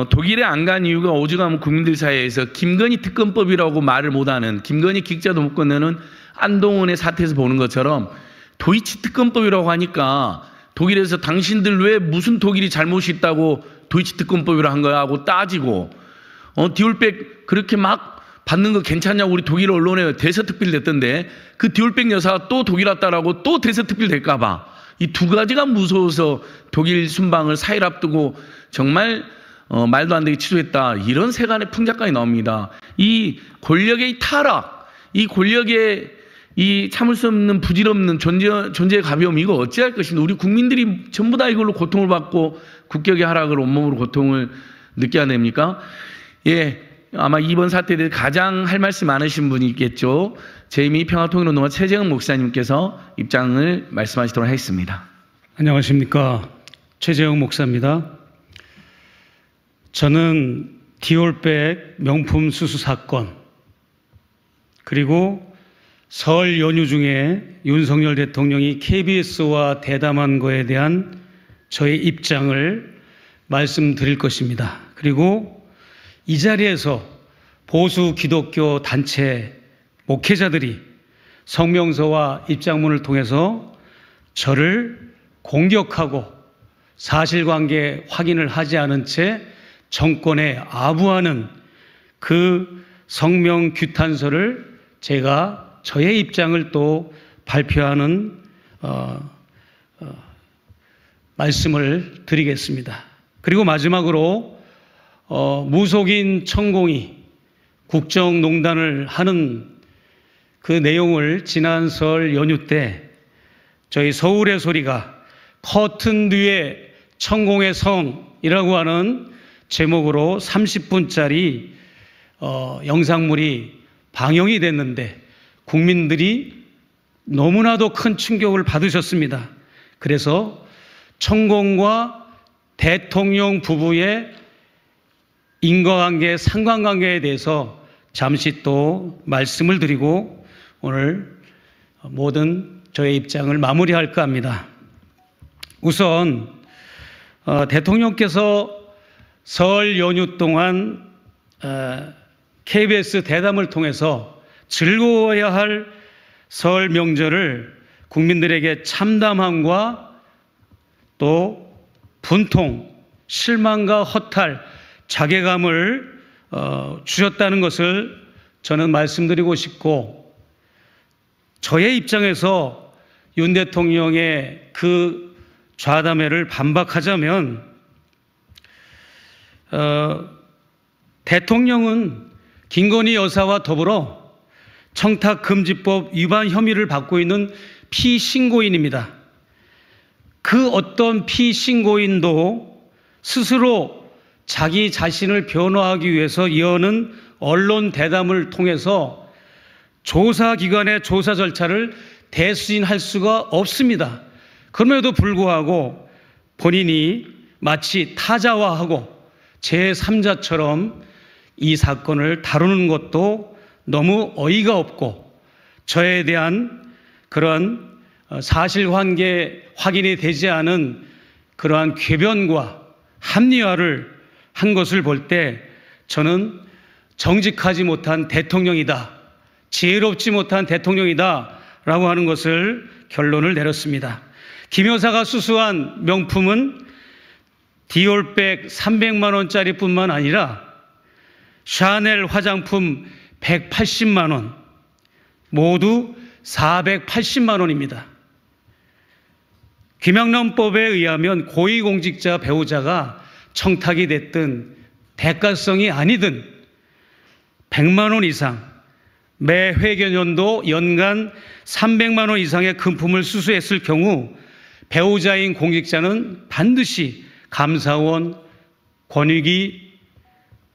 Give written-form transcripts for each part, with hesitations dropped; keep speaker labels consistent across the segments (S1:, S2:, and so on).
S1: 독일에 안 간 이유가 오죽하면 국민들 사이에서 김건희 특검법이라고 말을 못하는, 김건희 기자도 못 건네는 안동원의 사태에서 보는 것처럼 도이치 특검법이라고 하니까 독일에서 당신들 왜 무슨 독일이 잘못이 있다고 도이치 특검법이라고 한 거야 하고 따지고, 디올백 그렇게 막 받는 거 괜찮냐고 우리 독일 언론에 대서특필 냈던데, 그 디올백 여사가 또 독일 왔다라고 또 대서특필 될까봐 이 두 가지가 무서워서 독일 순방을 4일 앞두고 정말 말도 안 되게 취소했다, 이런 세간의 풍자까지 나옵니다. 이 권력의 타락, 이 권력의 이 참을 수 없는 부질없는 존재의 가벼움, 이거 어찌할 것인가. 우리 국민들이 전부 다 이걸로 고통을 받고 국격의 하락을 온몸으로 고통을 느껴야 됩니까? 예, 아마 이번 사태에 대해 가장 할 말씀 많으신 분이 있겠죠. 제2미 평화통일운동가 최재형 목사님께서 입장을 말씀하시도록 하겠습니다.
S2: 안녕하십니까. 최재형 목사입니다. 저는 디올백 명품 수수 사건, 그리고 설 연휴 중에 윤석열 대통령이 KBS와 대담한 거에 대한 저의 입장을 말씀드릴 것입니다. 그리고 이 자리에서 보수 기독교 단체 목회자들이 성명서와 입장문을 통해서 저를 공격하고 사실관계 확인을 하지 않은 채 정권에 아부하는 그 성명 규탄서를 제가 저의 입장을 또 발표하는 말씀을 드리겠습니다. 그리고 마지막으로 무속인 천공이 국정농단을 하는 그 내용을 지난 설 연휴 때 저희 서울의 소리가 커튼 뒤에 천공의 성이라고 하는 제목으로 30분짜리 영상물이 방영이 됐는데 국민들이 너무나도 큰 충격을 받으셨습니다. 그래서 천공과 대통령 부부의 인과관계, 상관관계에 대해서 잠시 또 말씀을 드리고 오늘 모든 저의 입장을 마무리할까 합니다. 우선 대통령께서 설 연휴 동안 KBS 대담을 통해서 즐거워야 할 설 명절을 국민들에게 참담함과 또 분통, 실망과 허탈, 자괴감을 주셨다는 것을 저는 말씀드리고 싶고, 저의 입장에서 윤 대통령의 그 좌담회를 반박하자면 대통령은 김건희 여사와 더불어 청탁금지법 위반 혐의를 받고 있는 피신고인입니다. 그 어떤 피신고인도 스스로 자기 자신을 변호하기 위해서 여는 언론 대담을 통해서 조사기관의 조사 절차를 대수진할 수가 없습니다. 그럼에도 불구하고 본인이 마치 타자화하고 제3자처럼 이 사건을 다루는 것도 너무 어이가 없고, 저에 대한 그런 사실관계 확인이 되지 않은 그러한 궤변과 합리화를 한 것을 볼 때 저는 정직하지 못한 대통령이다, 지혜롭지 못한 대통령이다 라고 하는 것을 결론을 내렸습니다. 김 여사가 수수한 명품은 디올백 300만 원짜리 뿐만 아니라 샤넬 화장품 180만 원, 모두 480만 원입니다. 김영란법에 의하면 고위공직자 배우자가 청탁이 됐든 대가성이 아니든 100만 원 이상, 매 회계연도 연간 300만 원 이상의 금품을 수수했을 경우 배우자인 공직자는 반드시 감사원, 권익위,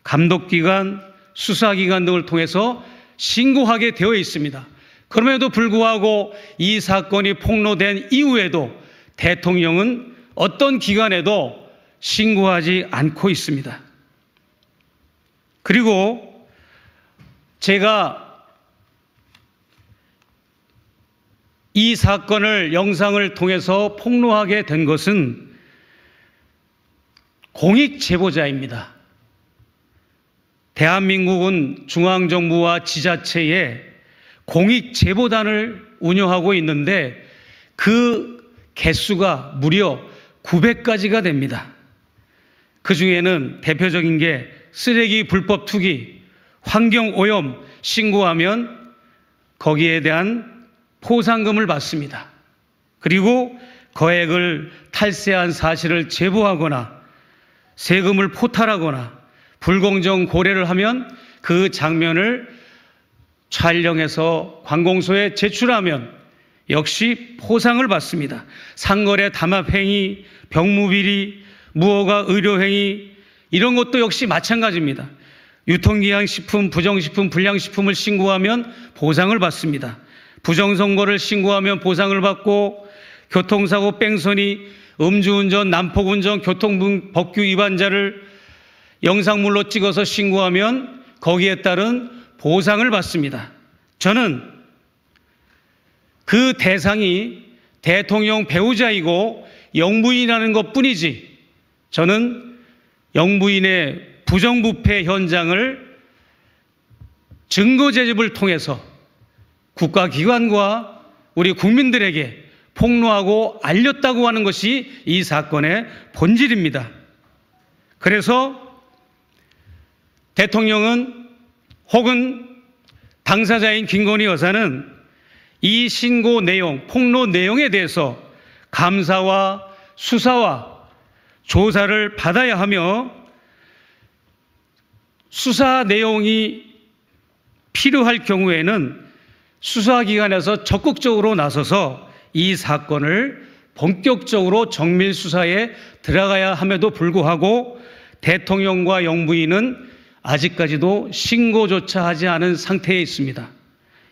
S2: 감독기관, 수사기관 등을 통해서 신고하게 되어 있습니다. 그럼에도 불구하고 이 사건이 폭로된 이후에도 대통령은 어떤 기관에도 신고하지 않고 있습니다. 그리고 제가 이 사건을 영상을 통해서 폭로하게 된 것은 공익 제보자입니다. 대한민국은 중앙정부와 지자체에 공익 제보단을 운영하고 있는데 그 개수가 무려 900가지가 됩니다. 그 중에는 대표적인 게 쓰레기 불법 투기, 환경오염 신고하면 거기에 대한 포상금을 받습니다. 그리고 거액을 탈세한 사실을 제보하거나 세금을 포탈하거나 불공정 고래를 하면 그 장면을 촬영해서 관공서에 제출하면 역시 포상을 받습니다. 상거래 담합행위, 병무비리, 무허가 의료행위 이런 것도 역시 마찬가지입니다. 유통기한식품, 부정식품, 불량식품을 신고하면 보상을 받습니다. 부정선거를 신고하면 보상을 받고 교통사고 뺑소니, 음주운전, 난폭운전, 교통법규 위반자를 영상물로 찍어서 신고하면 거기에 따른 보상을 받습니다. 저는 그 대상이 대통령 배우자이고 영부인이라는 것뿐이지 저는 영부인의 부정부패 현장을 증거 제집을 통해서 국가기관과 우리 국민들에게 폭로하고 알렸다고 하는 것이 이 사건의 본질입니다. 그래서 대통령은 혹은 당사자인 김건희 여사는 이 신고 내용, 폭로 내용에 대해서 감사와 수사와 조사를 받아야 하며 수사 내용이 필요할 경우에는 수사기관에서 적극적으로 나서서 이 사건을 본격적으로 정밀 수사에 들어가야 함에도 불구하고 대통령과 영부인은 아직까지도 신고조차 하지 않은 상태에 있습니다.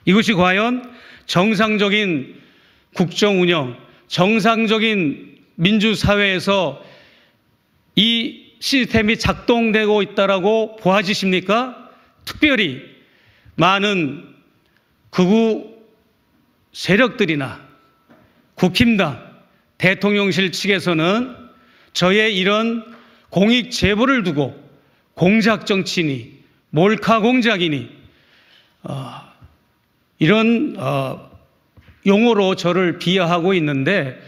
S2: 이것이 과연 정상적인 국정운영, 정상적인 민주사회에서 이 시스템이 작동되고 있다라고 보아지십니까? 특별히 많은 극우 세력들이나 국힘당, 대통령실 측에서는 저의 이런 공익 제보를 두고 공작 정치니 몰카 공작이니 이런 용어로 저를 비하하고 있는데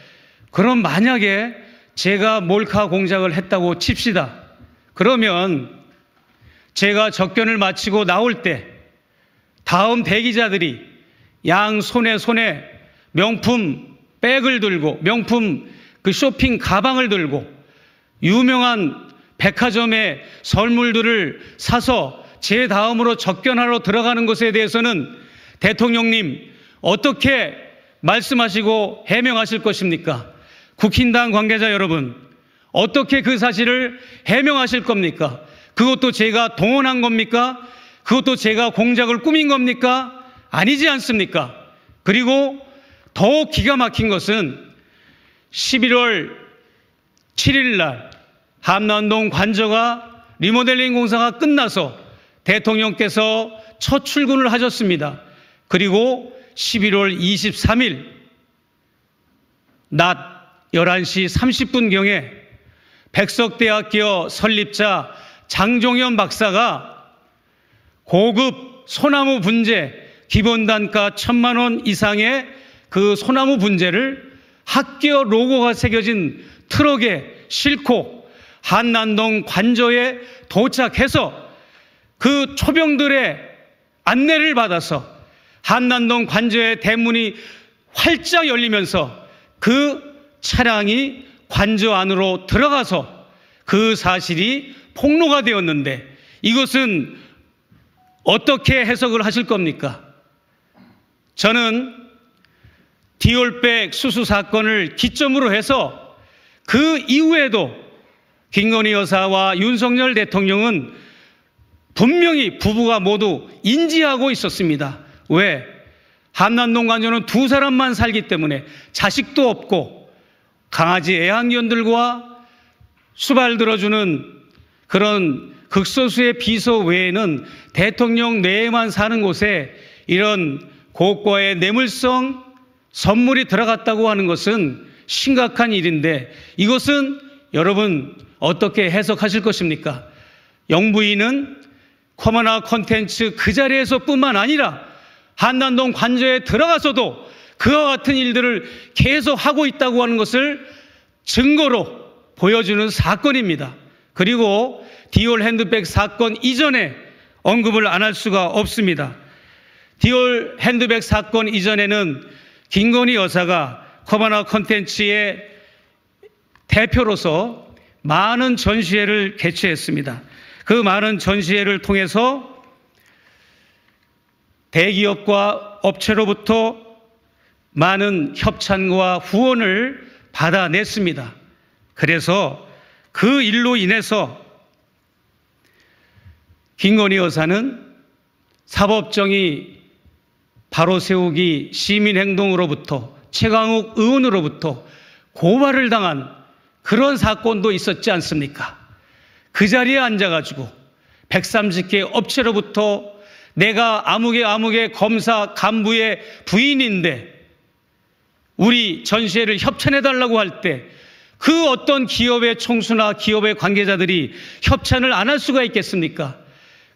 S2: 그럼 만약에 제가 몰카 공작을 했다고 칩시다. 그러면 제가 접견을 마치고 나올 때 다음 대기자들이 양 손에 명품 백을 들고 명품 그 쇼핑 가방을 들고 유명한 백화점의 선물들을 사서 제 다음으로 접견하러 들어가는 것에 대해서는 대통령님 어떻게 말씀하시고 해명하실 것입니까? 국힘당 관계자 여러분 어떻게 그 사실을 해명하실 겁니까? 그것도 제가 동원한 겁니까? 그것도 제가 공작을 꾸민 겁니까? 아니지 않습니까? 그리고 더욱 기가 막힌 것은 11월 7일 날 함남동 관저가 리모델링 공사가 끝나서 대통령께서 첫 출근을 하셨습니다. 그리고 11월 23일 낮 11시 30분경에 백석대학교 설립자 장종현 박사가 고급 소나무 분재 기본단가 1,000만 원 이상의 그 소나무 분재를 학교 로고가 새겨진 트럭에 싣고 한남동 관저에 도착해서 그 초병들의 안내를 받아서 한남동 관저의 대문이 활짝 열리면서 그 차량이 관저 안으로 들어가서 그 사실이 폭로가 되었는데 이것은 어떻게 해석을 하실 겁니까? 저는 디올백 수수 사건을 기점으로 해서 그 이후에도 김건희 여사와 윤석열 대통령은 분명히 부부가 모두 인지하고 있었습니다. 왜? 한남동 관저는 두 사람만 살기 때문에 자식도 없고 강아지 애완견들과 수발 들어주는 그런 극소수의 비서 외에는 대통령 내에만 사는 곳에 이런 고가의 뇌물성 선물이 들어갔다고 하는 것은 심각한 일인데 이것은 여러분 어떻게 해석하실 것입니까? 영부인은 코바나 콘텐츠 그 자리에서 뿐만 아니라 한남동 관저에 들어가서도 그와 같은 일들을 계속 하고 있다고 하는 것을 증거로 보여주는 사건입니다. 그리고 디올 핸드백 사건 이전에 언급을 안 할 수가 없습니다. 디올 핸드백 사건 이전에는 김건희 여사가 코바나 콘텐츠의 대표로서 많은 전시회를 개최했습니다. 그 많은 전시회를 통해서 대기업과 업체로부터 많은 협찬과 후원을 받아냈습니다. 그래서 그 일로 인해서 김건희 여사는 사법정의 바로 세우기 시민행동으로부터 최강욱 의원으로부터 고발을 당한 그런 사건도 있었지 않습니까? 그 자리에 앉아가지고 130개 업체로부터 내가 아무개 검사 간부의 부인인데 우리 전시회를 협찬해달라고 할 때 그 어떤 기업의 총수나 기업의 관계자들이 협찬을 안 할 수가 있겠습니까?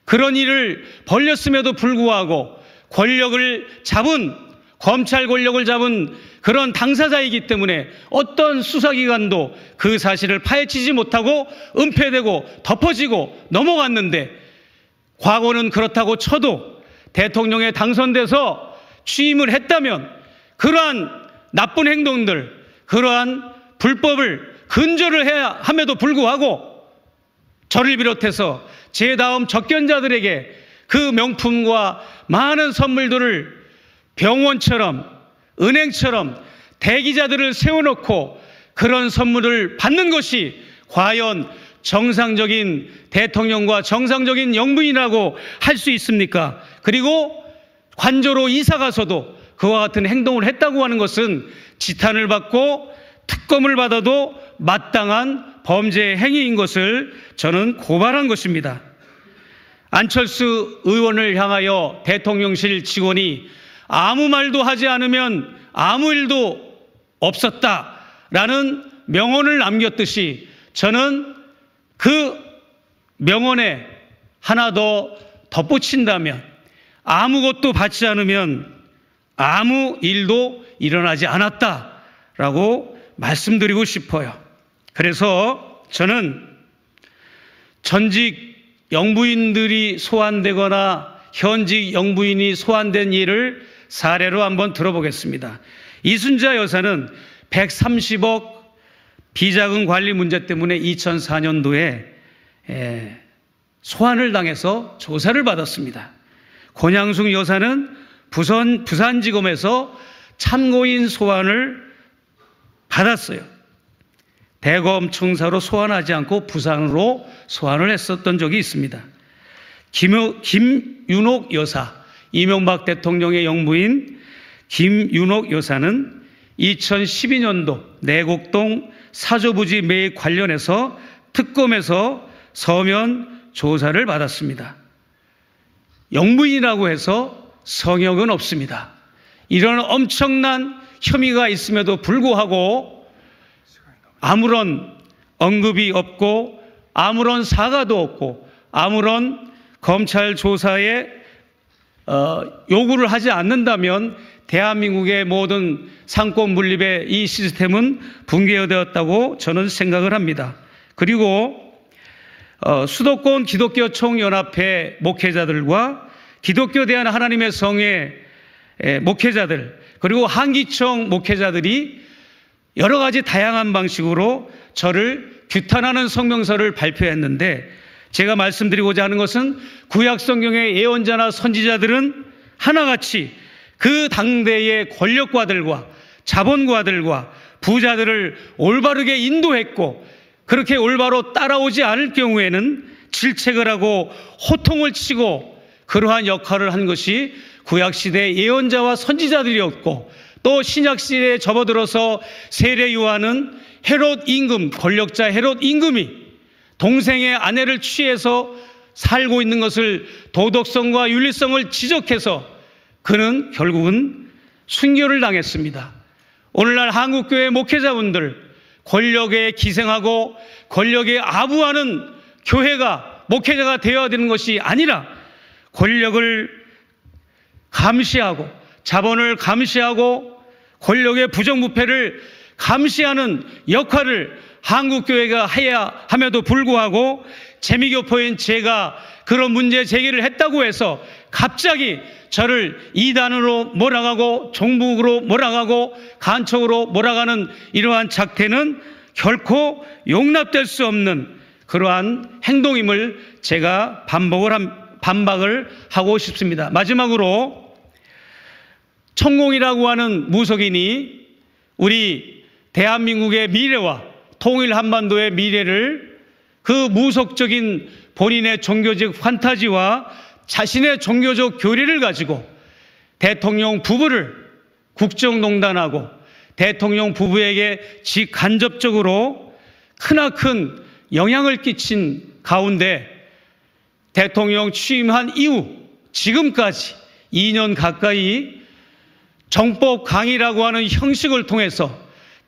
S2: 그런 일을 벌렸음에도 불구하고 권력을 잡은, 검찰 권력을 잡은 그런 당사자이기 때문에 어떤 수사기관도 그 사실을 파헤치지 못하고 은폐되고 덮어지고 넘어갔는데, 과거는 그렇다고 쳐도 대통령에 당선돼서 취임을 했다면 그러한 나쁜 행동들, 그러한 불법을 근절을 해야 함에도 불구하고 저를 비롯해서 제 다음 접견자들에게 그 명품과 많은 선물들을 병원처럼 은행처럼 대기자들을 세워놓고 그런 선물을 받는 것이 과연 정상적인 대통령과 정상적인 영부인이라고 할 수 있습니까? 그리고 관저로 이사 가서도 그와 같은 행동을 했다고 하는 것은 지탄을 받고 특검을 받아도 마땅한 범죄 행위인 것을 저는 고발한 것입니다. 안철수 의원을 향하여 대통령실 직원이 아무 말도 하지 않으면 아무 일도 없었다라는 명언을 남겼듯이 저는 그 명언에 하나 더 덧붙인다면 아무것도 받지 않으면 아무 일도 일어나지 않았다라고 말씀드리고 싶어요. 그래서 저는 전직 영부인들이 소환되거나 현직 영부인이 소환된 일을 사례로 한번 들어보겠습니다. 이순자 여사는 130억 비자금 관리 문제 때문에 2004년도에 소환을 당해서 조사를 받았습니다. 권양숙 여사는 부산지검에서 참고인 소환을 받았어요. 대검청사로 소환하지 않고 부산으로 소환을 했었던 적이 있습니다. 김윤옥 여사, 이명박 대통령의 영부인 김윤옥 여사는 2012년도 내곡동 사조부지 매입 관련해서 특검에서 서면 조사를 받았습니다. 영부인이라고 해서 성역은 없습니다. 이런 엄청난 혐의가 있음에도 불구하고 아무런 언급이 없고 아무런 사과도 없고 아무런 검찰 조사에 요구를 하지 않는다면 대한민국의 모든 상권 분립의 이 시스템은 붕괴되었다고 저는 생각을 합니다. 그리고 수도권 기독교 총연합회 목회자들과 기독교 대한 하나님의 성의 목회자들, 그리고 한기총 목회자들이 여러 가지 다양한 방식으로 저를 규탄하는 성명서를 발표했는데, 제가 말씀드리고자 하는 것은 구약 성경의 예언자나 선지자들은 하나같이 그 당대의 권력가들과 자본가들과 부자들을 올바르게 인도했고, 그렇게 올바로 따라오지 않을 경우에는 질책을 하고 호통을 치고 그러한 역할을 한 것이 구약시대의 예언자와 선지자들이었고, 또 신약시대에 접어들어서 세례요한은 헤롯 임금, 권력자 헤롯 임금이 동생의 아내를 취해서 살고 있는 것을 도덕성과 윤리성을 지적해서 그는 결국은 순교를 당했습니다. 오늘날 한국교회 목회자분들, 권력에 기생하고 권력에 아부하는 교회가, 목회자가 되어야 되는 것이 아니라 권력을 감시하고 자본을 감시하고 권력의 부정부패를 감시하는 역할을 한국교회가 해야 함에도 불구하고 재미교포인 제가 그런 문제 제기를 했다고 해서 갑자기 저를 이단으로 몰아가고 종북으로 몰아가고 간첩으로 몰아가는 이러한 작태는 결코 용납될 수 없는 그러한 행동임을 제가 반박을 하고 싶습니다. 마지막으로 천공이라고 하는 무속인이 우리 대한민국의 미래와 통일 한반도의 미래를 그 무속적인 본인의 종교적 판타지와 자신의 종교적 교리를 가지고 대통령 부부를 국정농단하고 대통령 부부에게 직간접적으로 크나큰 영향을 끼친 가운데 대통령 취임한 이후 지금까지 2년 가까이 정법 강의라고 하는 형식을 통해서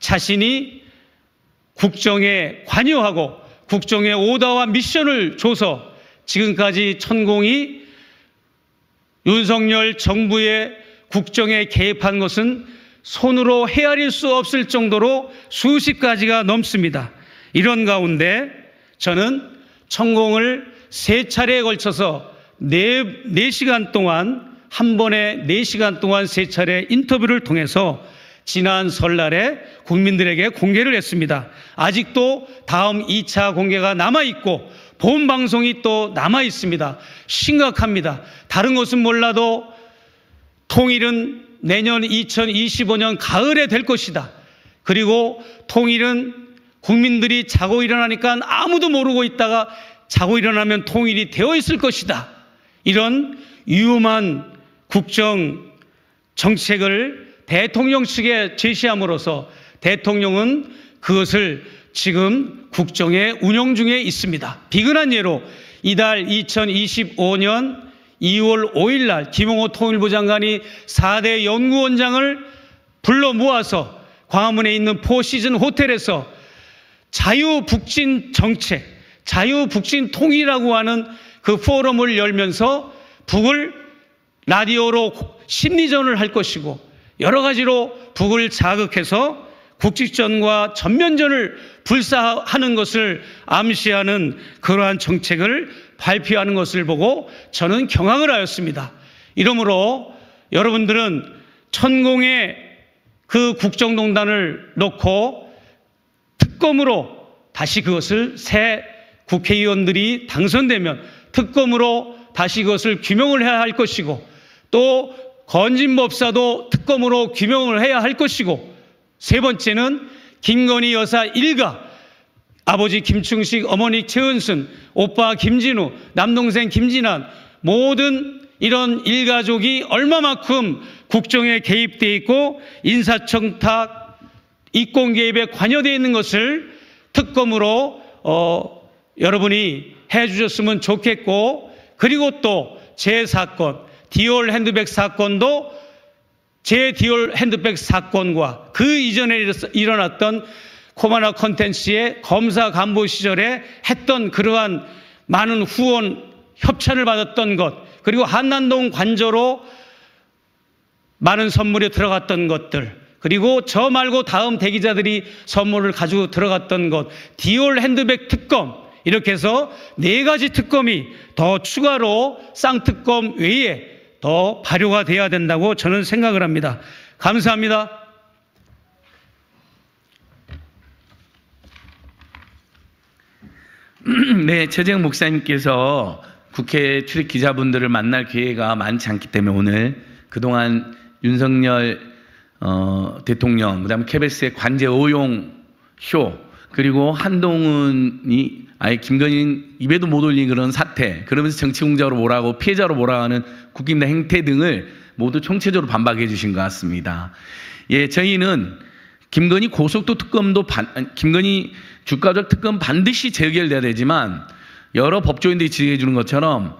S2: 자신이 국정에 관여하고 국정의 오더와 미션을 줘서 지금까지 천공이 윤석열 정부의 국정에 개입한 것은 손으로 헤아릴 수 없을 정도로 수십 가지가 넘습니다. 이런 가운데 저는 천공을 3차례에 걸쳐서 4시간 동안 한 번에 4시간 동안 3차례 인터뷰를 통해서 지난 설날에 국민들에게 공개를 했습니다. 아직도 다음 2차 공개가 남아있고 본 방송이 또 남아있습니다. 심각합니다. 다른 것은 몰라도 통일은 내년 2025년 가을에 될 것이다. 그리고 통일은 국민들이 자고 일어나니까 아무도 모르고 있다가 자고 일어나면 통일이 되어 있을 것이다. 이런 위험한 국정 정책을 대통령 측에 제시함으로써 대통령은 그것을 지금 국정에 운영 중에 있습니다. 비근한 예로 이달 2025년 2월 5일 날 김용호 통일부 장관이 4대 연구원장을 불러 모아서 광화문에 있는 포시즌 호텔에서 자유북진 정책, 자유북진 통일이라고 하는 그 포럼을 열면서 북을 라디오로 심리전을 할 것이고 여러 가지로 북을 자극해서 국직전과 전면전을 불사하는 것을 암시하는 그러한 정책을 발표하는 것을 보고 저는 경악을 하였습니다. 이러므로 여러분들은 천공의 그 국정농단을 놓고 특검으로 다시 그것을 새 국회의원들이 당선되면 특검으로 다시 그것을 규명을 해야 할 것이고 또 건진법사도 특검으로 규명을 해야 할 것이고 세 번째는 김건희 여사 일가 아버지 김충식, 어머니 최은순, 오빠 김진우, 남동생 김진환 모든 이런 일가족이 얼마만큼 국정에 개입되어 있고 인사청탁, 이권 개입에 관여되어 있는 것을 특검으로 여러분이 해주셨으면 좋겠고 그리고 또 제 사건 디올 핸드백 사건도 제 디올 핸드백 사건과 그 이전에 일어났던 코바나 컨텐츠의 검사 간부 시절에 했던 그러한 많은 후원 협찬을 받았던 것 그리고 한남동 관저로 많은 선물이 들어갔던 것들 그리고 저 말고 다음 대기자들이 선물을 가지고 들어갔던 것 디올 핸드백 특검 이렇게 해서 4가지 특검이 더 추가로 쌍특검 외에 더 발효가 돼야 된다고 저는 생각을 합니다. 감사합니다.
S1: 네, 최재형 목사님께서 국회 출입 기자분들을 만날 기회가 많지 않기 때문에 오늘 그동안 윤석열 대통령 그다음에 KBS의 관제 오용 쇼 그리고 한동훈이 아예 김건희 입에도 못 올린 그런 사태 그러면서 정치공작으로 몰아가고 피해자로 몰아가는 국힘당 행태 등을 모두 총체적으로 반박해 주신 것 같습니다. 예, 저희는 김건희 고속도 특검도 김건희 주가적 특검 반드시 재결돼야 되지만 여러 법조인들이 지적해 주는 것처럼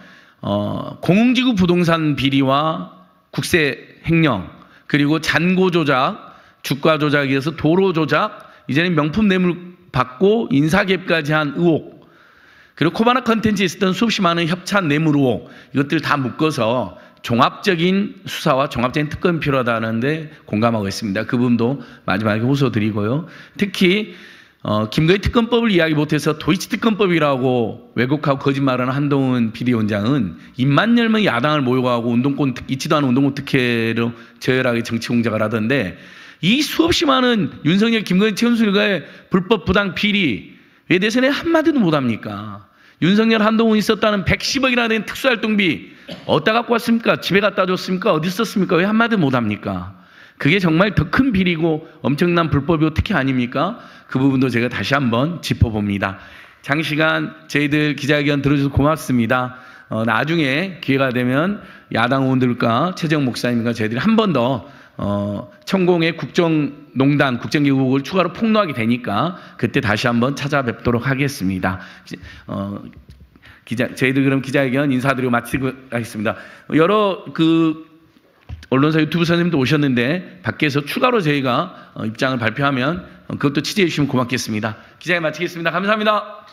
S1: 공공지구 부동산 비리와 국세 횡령 그리고 잔고 조작, 주가 조작에 의해서 도로 조작 이제는 명품 뇌물 받고 인사개입까지 한 의혹, 그리고 코바나 컨텐츠에 있었던 수없이 많은 협찬 뇌물 의혹, 이것들 다 묶어서 종합적인 수사와 종합적인 특검이 필요하다는데 공감하고 있습니다. 그 부분도 마지막에 호소드리고요. 특히 김건희 특검법을 이야기 못해서 도이치 특검법이라고 왜곡하고 거짓말하는 한동훈 비대위원장은 입만 열면 야당을 모욕하고 운동권 있지도 않은 운동권 특혜로 저열하게 정치 공작을 하던데, 이 수없이 많은 윤석열, 김건희, 최은순 일가의 불법 부당 비리에 대해서는 한마디도 못합니까? 윤석열, 한동훈이 썼다는 110억이나 되는 특수활동비 어디다 갖고 왔습니까? 집에 갖다 줬습니까? 어디 썼습니까? 왜 한마디도 못합니까? 그게 정말 더 큰 비리고 엄청난 불법이고 특혜 아닙니까? 그 부분도 제가 다시 한번 짚어봅니다. 장시간 저희들 기자회견 들어주셔서 고맙습니다. 나중에 기회가 되면 야당 의원들과 최재형 목사님과 저희들이 한 번 더 천공의 국정농단, 국정기구를 추가로 폭로하게 되니까 그때 다시 한번 찾아뵙도록 하겠습니다. 저희들 그럼 기자회견 인사드리고 마치고 하겠습니다. 여러 언론사 유튜브 선생님도 오셨는데 밖에서 추가로 저희가 입장을 발표하면 그것도 취재해 주시면 고맙겠습니다. 기자회견 마치겠습니다. 감사합니다.